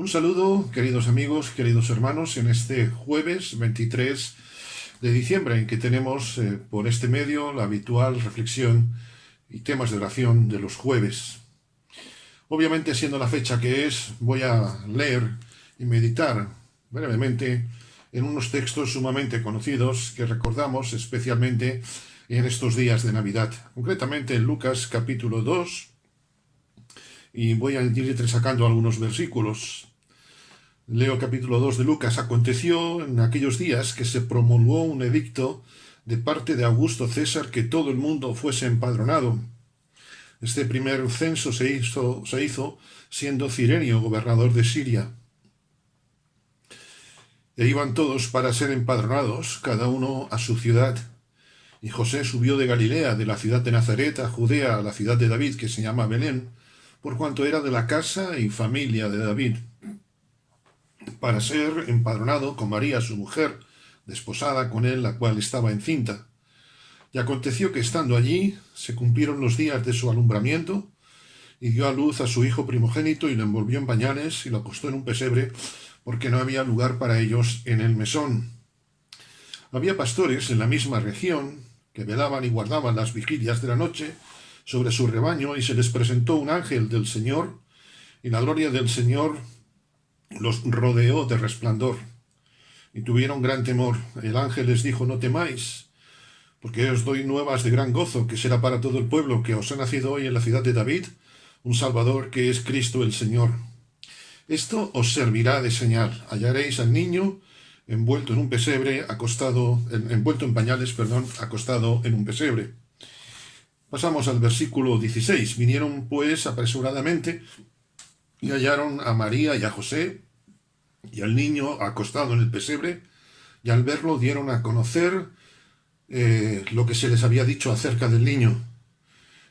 Un saludo, queridos amigos, queridos hermanos, en este jueves 23 de diciembre, en que tenemos por este medio la habitual reflexión y temas de oración de los jueves. Obviamente, siendo la fecha que es, voy a leer y meditar brevemente en unos textos sumamente conocidos que recordamos especialmente en estos días de Navidad. Concretamente en Lucas capítulo 2, y voy a ir sacando algunos versículos. Leo capítulo 2 de Lucas. Aconteció en aquellos días que se promulgó un edicto de parte de Augusto César que todo el mundo fuese empadronado. Este primer censo se hizo siendo Cirenio gobernador de Siria. E iban todos para ser empadronados, cada uno a su ciudad. Y José subió de Galilea, de la ciudad de Nazaret, a Judea, a la ciudad de David, que se llama Belén, por cuanto era de la casa y familia de David, para ser empadronado con María su mujer, desposada con él, la cual estaba encinta. Y aconteció que estando allí se cumplieron los días de su alumbramiento, y dio a luz a su hijo primogénito, y lo envolvió en pañales, y lo acostó en un pesebre, porque no había lugar para ellos en el mesón. Había pastores en la misma región, que velaban y guardaban las vigilias de la noche sobre su rebaño, y se les presentó un ángel del Señor, y la gloria del Señor los rodeó de resplandor, y tuvieron gran temor. El ángel les dijo: no temáis, porque os doy nuevas de gran gozo, que será para todo el pueblo, que os ha nacido hoy en la ciudad de David un Salvador, que es Cristo el Señor. Esto os servirá de señal: hallaréis al niño envuelto en un pesebre, envuelto en pañales, acostado en un pesebre. Pasamos al versículo 16. Vinieron pues apresuradamente y hallaron a María y a José y al niño acostado en el pesebre, y al verlo dieron a conocer lo que se les había dicho acerca del niño.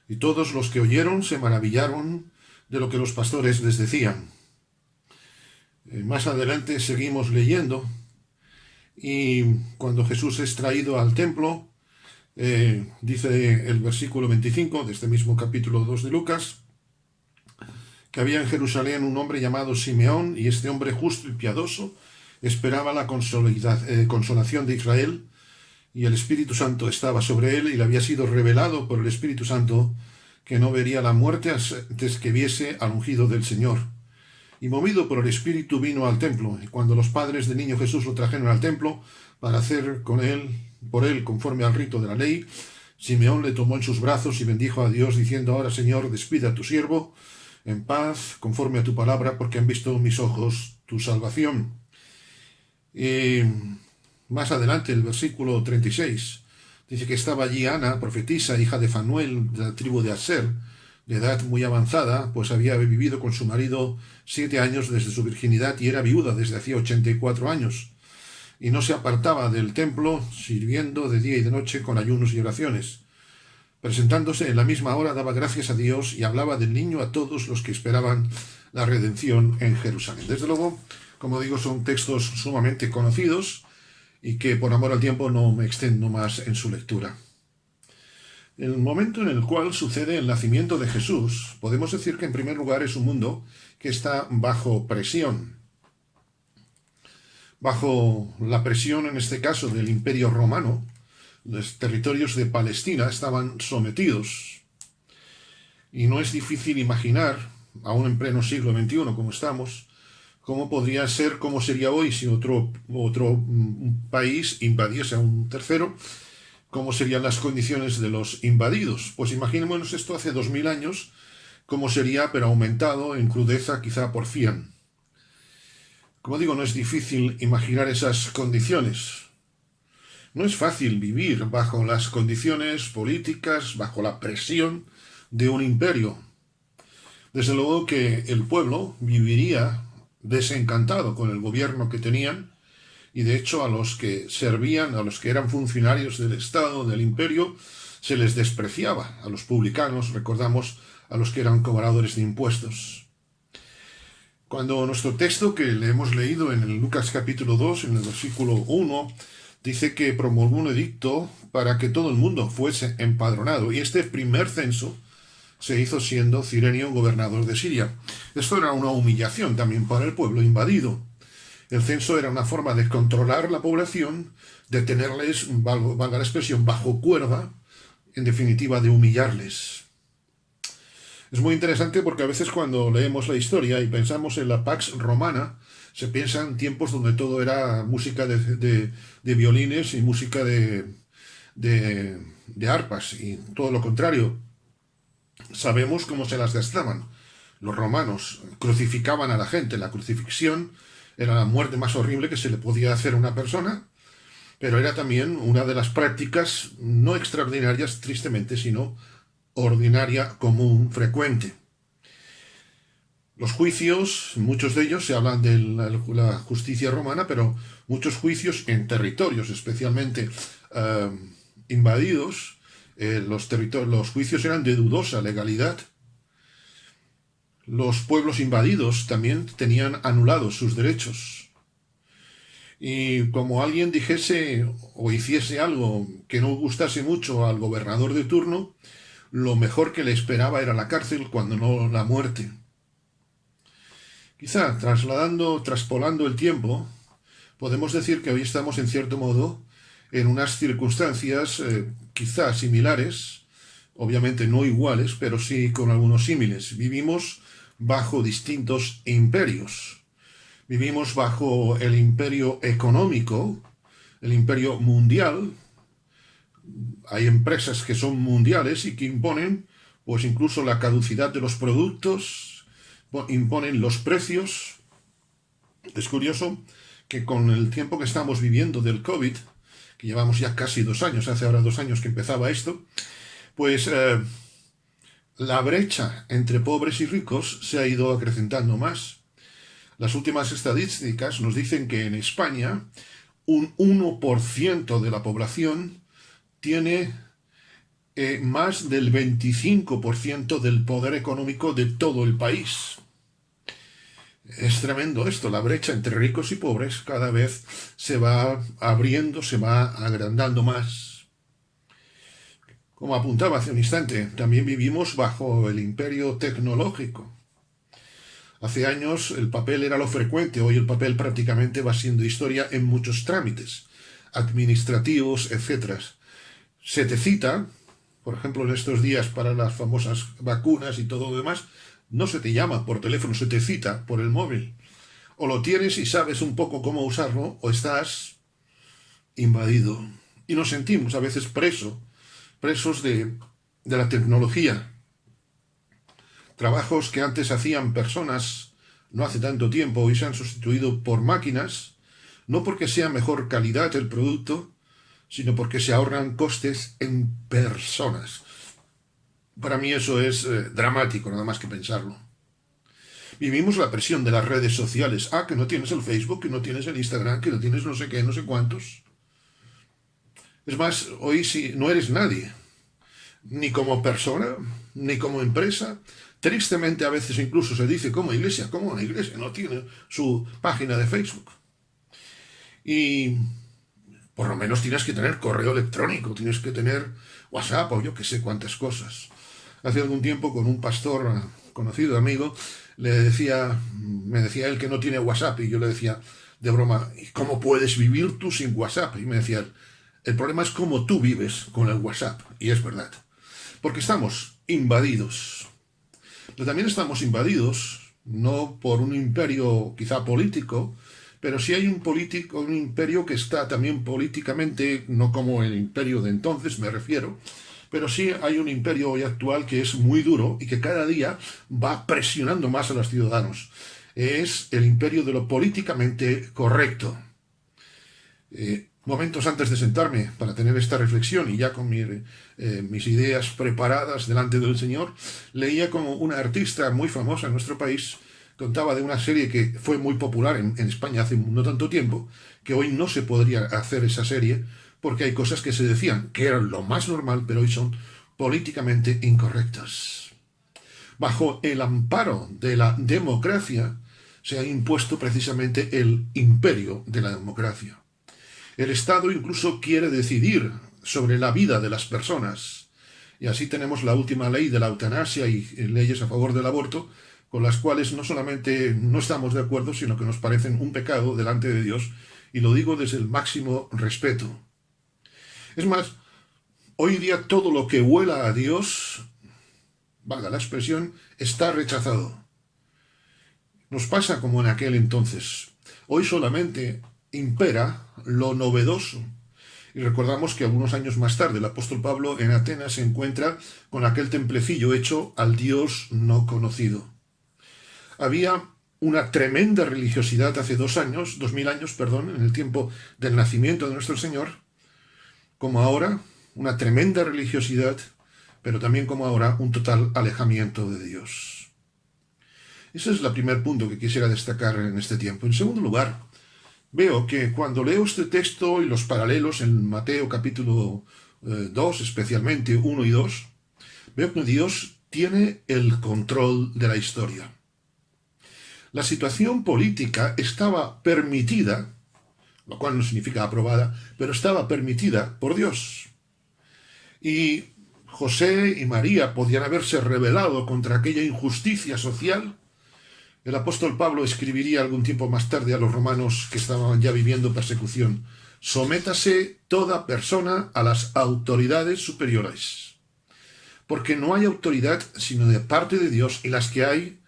Y todos los que oyeron se maravillaron de lo que los pastores les decían. Más adelante seguimos leyendo, y cuando Jesús es traído al templo, dice el versículo 25 de este mismo capítulo 2 de Lucas, que había en Jerusalén un hombre llamado Simeón, y este hombre justo y piadoso esperaba la consolación de Israel, y el Espíritu Santo estaba sobre él, y le había sido revelado por el Espíritu Santo que no vería la muerte antes que viese al ungido del Señor. Y movido por el Espíritu vino al templo, y cuando los padres del niño Jesús lo trajeron al templo para hacer por él conforme al rito de la ley, Simeón le tomó en sus brazos y bendijo a Dios, diciendo: ahora, Señor, despide a tu siervo en paz, conforme a tu palabra, porque han visto mis ojos tu salvación. Y más adelante, el versículo 36, dice que estaba allí Ana, profetisa, hija de Fanuel, de la tribu de Aser, de edad muy avanzada, pues había vivido con su marido 7 años desde su virginidad, y era viuda desde hacía 84 años, y no se apartaba del templo, sirviendo de día y de noche con ayunos y oraciones. Presentándose en la misma hora, daba gracias a Dios y hablaba del niño a todos los que esperaban la redención en Jerusalén. Desde luego, como digo, son textos sumamente conocidos y que por amor al tiempo no me extiendo más en su lectura. El momento en el cual sucede el nacimiento de Jesús, podemos decir que en primer lugar es un mundo que está bajo presión. Bajo la presión, en este caso, del Imperio Romano. Los territorios de Palestina estaban sometidos, y no es difícil imaginar, aún en pleno siglo XXI como estamos, cómo sería hoy si otro país invadiese a un tercero, cómo serían las condiciones de los invadidos. Pues imaginémonos esto hace 2000 años, cómo sería, pero aumentado en crudeza, quizá por 100. Como digo, no es difícil imaginar esas condiciones. No es fácil vivir bajo las condiciones políticas, bajo la presión de un imperio. Desde luego que el pueblo viviría desencantado con el gobierno que tenían, y de hecho a los que servían, a los que eran funcionarios del Estado, del imperio, se les despreciaba. A los publicanos, recordamos, a los que eran cobradores de impuestos. Cuando nuestro texto que le hemos leído en el Lucas capítulo 2, en el versículo 1, dice que promulgó un edicto para que todo el mundo fuese empadronado. Y este primer censo se hizo siendo Cirenio gobernador de Siria. Esto era una humillación también para el pueblo invadido. El censo era una forma de controlar la población, de tenerles, valga la expresión, bajo cuerda, en definitiva, de humillarles. Es muy interesante porque a veces cuando leemos la historia y pensamos en la Pax Romana, se piensa en tiempos donde todo era música de violines y música de arpas, y todo lo contrario. Sabemos cómo se las gastaban. Los romanos crucificaban a la gente. La crucifixión era la muerte más horrible que se le podía hacer a una persona, pero era también una de las prácticas no extraordinarias, tristemente, sino ordinaria, común, frecuente. Los juicios, muchos de ellos se hablan de la justicia romana, pero muchos juicios en territorios especialmente invadidos, los juicios eran de dudosa legalidad. Los pueblos invadidos también tenían anulados sus derechos. Y como alguien dijese o hiciese algo que no gustase mucho al gobernador de turno, lo mejor que le esperaba era la cárcel, cuando no la muerte. Quizá traspolando el tiempo, podemos decir que hoy estamos en cierto modo en unas circunstancias quizá similares, obviamente no iguales, pero sí con algunos símiles. Vivimos bajo distintos imperios. Vivimos bajo el imperio económico, el imperio mundial. Hay empresas que son mundiales y que imponen, pues incluso la caducidad de los productos, imponen los precios. Es curioso que con el tiempo que estamos viviendo del COVID, que llevamos ya casi 2 años, hace ahora 2 años que empezaba esto, pues la brecha entre pobres y ricos se ha ido acrecentando más. Las últimas estadísticas nos dicen que en España un 1% de la población tiene más del 25% del poder económico de todo el país. Es tremendo esto, la brecha entre ricos y pobres cada vez se va abriendo, se va agrandando más. Como apuntaba hace un instante, también vivimos bajo el imperio tecnológico. Hace años el papel era lo frecuente, hoy el papel prácticamente va siendo historia en muchos trámites administrativos, etc. Se te cita, por ejemplo en estos días para las famosas vacunas y todo lo demás, no se te llama por teléfono, se te cita por el móvil. O lo tienes y sabes un poco cómo usarlo, o estás invadido. Y nos sentimos a veces presos de la tecnología. Trabajos que antes hacían personas no hace tanto tiempo, hoy se han sustituido por máquinas, no porque sea mejor calidad el producto, sino porque se ahorran costes en personas. Para mí eso es dramático, nada más que pensarlo. Vivimos la presión de las redes sociales. Que no tienes el Facebook, que no tienes el Instagram, que no tienes no sé qué, no sé cuántos. Es más, hoy si no eres nadie, ni como persona, ni como empresa. Tristemente a veces incluso se dice como iglesia, como una iglesia no tiene su página de Facebook. Y por lo menos tienes que tener correo electrónico, tienes que tener WhatsApp o yo que sé cuántas cosas. Hace algún tiempo con un pastor conocido, amigo, me decía él que no tiene WhatsApp, y yo le decía de broma, ¿y cómo puedes vivir tú sin WhatsApp? Y me decía, el problema es cómo tú vives con el WhatsApp, y es verdad, porque estamos invadidos. Pero también estamos invadidos, no por un imperio quizá político, pero sí hay un imperio que está también políticamente, no como el imperio de entonces me refiero, pero sí hay un imperio hoy actual que es muy duro y que cada día va presionando más a los ciudadanos. Es el imperio de lo políticamente correcto. Momentos antes de sentarme para tener esta reflexión y ya con mis ideas preparadas delante del Señor, leía como una artista muy famosa en nuestro país contaba de una serie que fue muy popular en España hace no tanto tiempo, que hoy no se podría hacer esa serie porque hay cosas que se decían que eran lo más normal, pero hoy son políticamente incorrectas. Bajo el amparo de la democracia se ha impuesto precisamente el imperio de la democracia. El Estado incluso quiere decidir sobre la vida de las personas. Y así tenemos la última ley de la eutanasia y leyes a favor del aborto, con las cuales no solamente no estamos de acuerdo, sino que nos parecen un pecado delante de Dios, y lo digo desde el máximo respeto. Es más, hoy día todo lo que huela a Dios, valga la expresión, está rechazado. Nos pasa como en aquel entonces. Hoy solamente impera lo novedoso. Y recordamos que algunos años más tarde el apóstol Pablo en Atenas se encuentra con aquel templecillo hecho al Dios no conocido. Había una tremenda religiosidad hace 2000 años, en el tiempo del nacimiento de nuestro Señor, como ahora, una tremenda religiosidad, pero también como ahora un total alejamiento de Dios. Ese es el primer punto que quisiera destacar en este tiempo. En segundo lugar, veo que cuando leo este texto y los paralelos en Mateo capítulo 2, especialmente 1 y 2, veo que Dios tiene el control de la historia. La situación política estaba permitida, lo cual no significa aprobada, pero estaba permitida por Dios. Y José y María podían haberse rebelado contra aquella injusticia social. El apóstol Pablo escribiría algún tiempo más tarde a los romanos que estaban ya viviendo persecución: sométase toda persona a las autoridades superiores, porque no hay autoridad sino de parte de Dios, y las que hay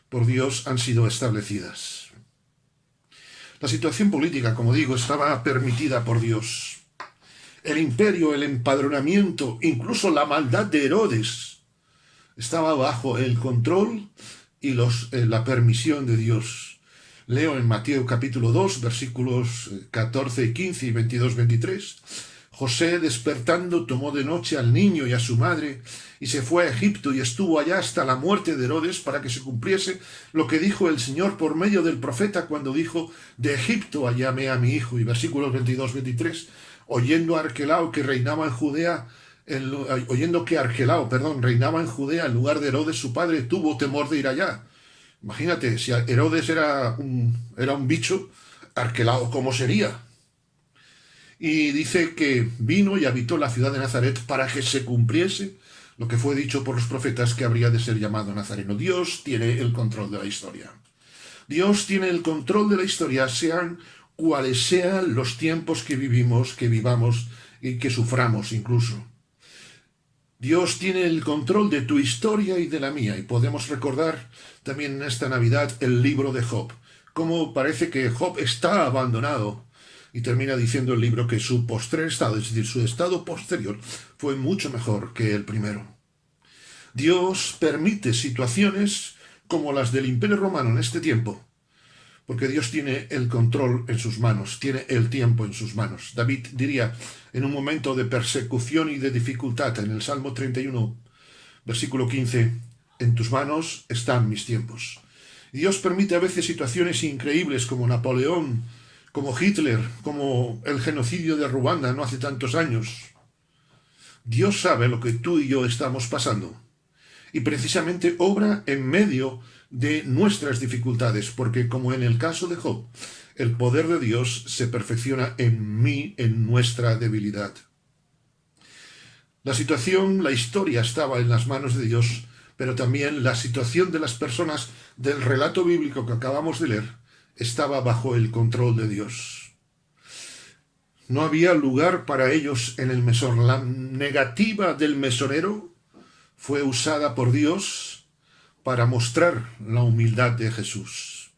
por Dios han sido establecidas. La situación política, como digo, estaba permitida por Dios. El imperio, el empadronamiento, incluso la maldad de Herodes, estaba bajo el control y la permisión de Dios. Leo en Mateo capítulo 2, versículos 14 y 15 y 22-23. José, despertando, tomó de noche al niño y a su madre, y se fue a Egipto, y estuvo allá hasta la muerte de Herodes, para que se cumpliese lo que dijo el Señor por medio del profeta, cuando dijo: de Egipto llamé a mi hijo. Y versículos 22-23. Oyendo que Arquelao reinaba en Judea en lugar de Herodes su padre, tuvo temor de ir allá. Imagínate, si Herodes era un bicho, Arquelao ¿cómo sería? Y dice que vino y habitó la ciudad de Nazaret para que se cumpliese lo que fue dicho por los profetas, que habría de ser llamado Nazareno. Dios tiene el control de la historia. Dios tiene el control de la historia, sean cuales sean los tiempos que vivimos, que vivamos y que suframos incluso. Dios tiene el control de tu historia y de la mía, y podemos recordar también en esta Navidad el libro de Job, cómo parece que Job está abandonado, y termina diciendo el libro que su postrer estado, es decir, su estado posterior, fue mucho mejor que el primero. Dios permite situaciones como las del Imperio Romano en este tiempo, porque Dios tiene el control en sus manos, tiene el tiempo en sus manos. David diría, en un momento de persecución y de dificultad, en el Salmo 31, versículo 15, en tus manos están mis tiempos. Y Dios permite a veces situaciones increíbles como Napoleón, como Hitler, como el genocidio de Ruanda no hace tantos años. Dios sabe lo que tú y yo estamos pasando, y precisamente obra en medio de nuestras dificultades, porque como en el caso de Job, el poder de Dios se perfecciona en mí, en nuestra debilidad. La situación, la historia estaba en las manos de Dios, pero también la situación de las personas del relato bíblico que acabamos de leer estaba bajo el control de Dios. No había lugar para ellos en el mesón. La negativa del mesonero fue usada por Dios para mostrar la humildad de Jesús.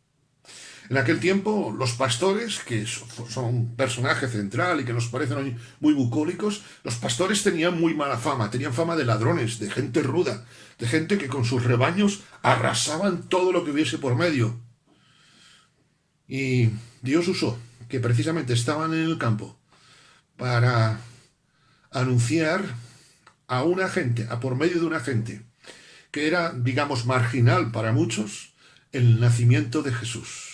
En aquel tiempo, los pastores, que son un personaje central y que nos parecen hoy muy bucólicos, los pastores tenían muy mala fama, tenían fama de ladrones, de gente ruda, de gente que con sus rebaños arrasaban todo lo que hubiese por medio. Y Dios usó que precisamente estaban en el campo para anunciar a una gente, por medio de una gente que era, digamos, marginal para muchos, el nacimiento de Jesús.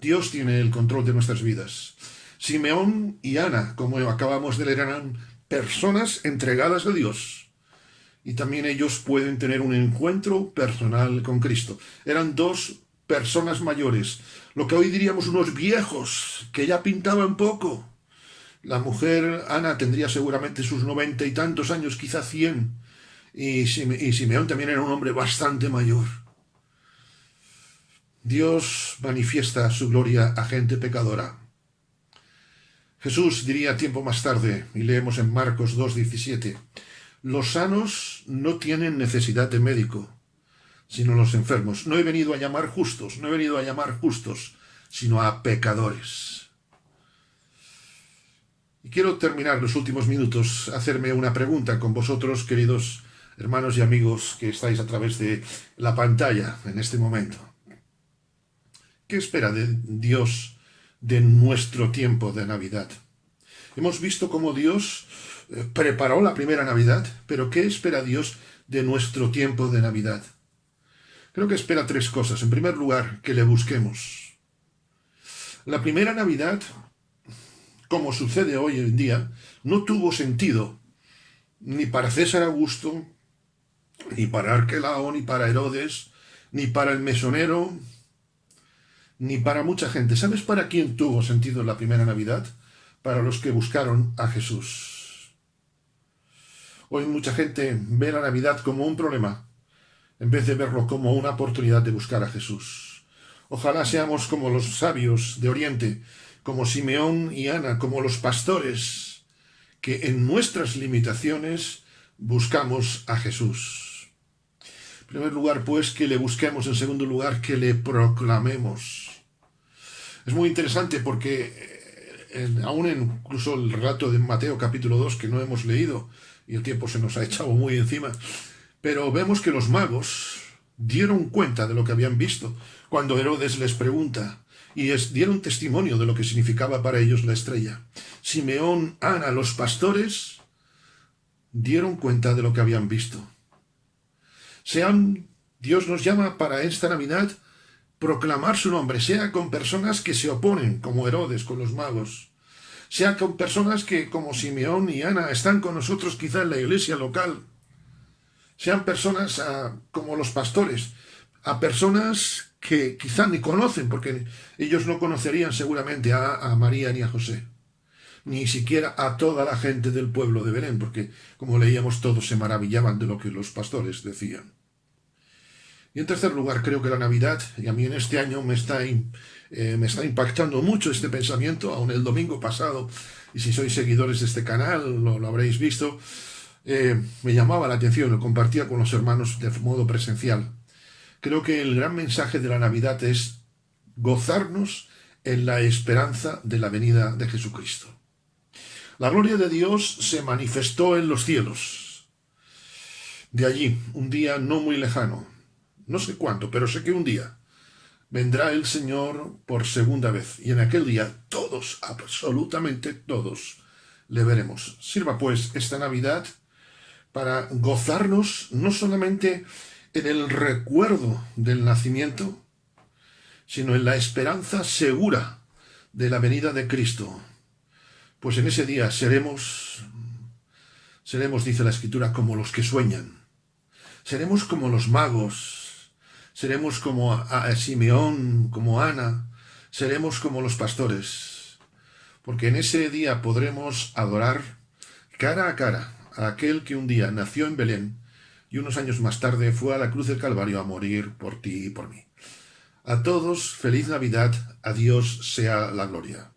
Dios tiene el control de nuestras vidas. Simeón y Ana, como acabamos de leer, eran personas entregadas a Dios. Y también ellos pueden tener un encuentro personal con Cristo. Eran dos personas mayores, lo que hoy diríamos unos viejos, que ya pintaban poco. La mujer, Ana, tendría seguramente sus 90 y tantos años, quizá 100. y Simeón también era un hombre bastante mayor. Dios manifiesta su gloria a gente pecadora. Jesús diría tiempo más tarde, y leemos en Marcos 2:17, los sanos no tienen necesidad de médico, sino los enfermos. No he venido a llamar justos, no he venido a llamar justos, sino a pecadores. Y quiero terminar los últimos minutos, hacerme una pregunta con vosotros, queridos hermanos y amigos que estáis a través de la pantalla en este momento. ¿Qué espera de Dios de nuestro tiempo de Navidad? Hemos visto cómo Dios preparó la primera Navidad, pero ¿qué espera Dios de nuestro tiempo de Navidad? Creo que espera tres cosas. En primer lugar, que le busquemos. La primera Navidad, como sucede hoy en día, no tuvo sentido ni para César Augusto, ni para Arquelao, ni para Herodes, ni para el mesonero, ni para mucha gente. ¿Sabes para quién tuvo sentido la primera Navidad? Para los que buscaron a Jesús. Hoy mucha gente ve la Navidad como un problema, en vez de verlo como una oportunidad de buscar a Jesús. Ojalá seamos como los sabios de Oriente, como Simeón y Ana, como los pastores, que en nuestras limitaciones buscamos a Jesús. En primer lugar, pues, que le busquemos. En segundo lugar, que le proclamemos. Es muy interesante porque aún incluso el relato de Mateo capítulo 2, que no hemos leído, y el tiempo se nos ha echado muy encima, pero vemos que los magos dieron cuenta de lo que habían visto cuando Herodes les pregunta, y dieron testimonio de lo que significaba para ellos la estrella. Simeón, Ana, los pastores, dieron cuenta de lo que habían visto. Dios nos llama para esta Navidad proclamar su nombre, sea con personas que se oponen, como Herodes con los magos, sea con personas que, como Simeón y Ana, están con nosotros quizá en la iglesia local, sean personas como los pastores, a personas que quizá ni conocen, porque ellos no conocerían seguramente a María ni a José, ni siquiera a toda la gente del pueblo de Belén, porque, como leíamos, todos se maravillaban de lo que los pastores decían. Y en tercer lugar, creo que la Navidad, y a mí en este año me está impactando mucho este pensamiento, aun el domingo pasado, y si sois seguidores de este canal lo habréis visto, me llamaba la atención, lo compartía con los hermanos de modo presencial. Creo que el gran mensaje de la Navidad es gozarnos en la esperanza de la venida de Jesucristo. La gloria de Dios se manifestó en los cielos. De allí, un día no muy lejano, no sé cuánto, pero sé que un día vendrá el Señor por segunda vez, y en aquel día todos, absolutamente todos, le veremos. Sirva pues esta Navidad para gozarnos no solamente en el recuerdo del nacimiento, sino en la esperanza segura de la venida de Cristo. Pues en ese día seremos, dice la Escritura, como los que sueñan. Seremos como los magos. Seremos como a Simeón, como Ana, seremos como los pastores, porque en ese día podremos adorar cara a cara a aquel que un día nació en Belén y unos años más tarde fue a la cruz del Calvario a morir por ti y por mí. A todos, feliz Navidad, a Dios sea la gloria.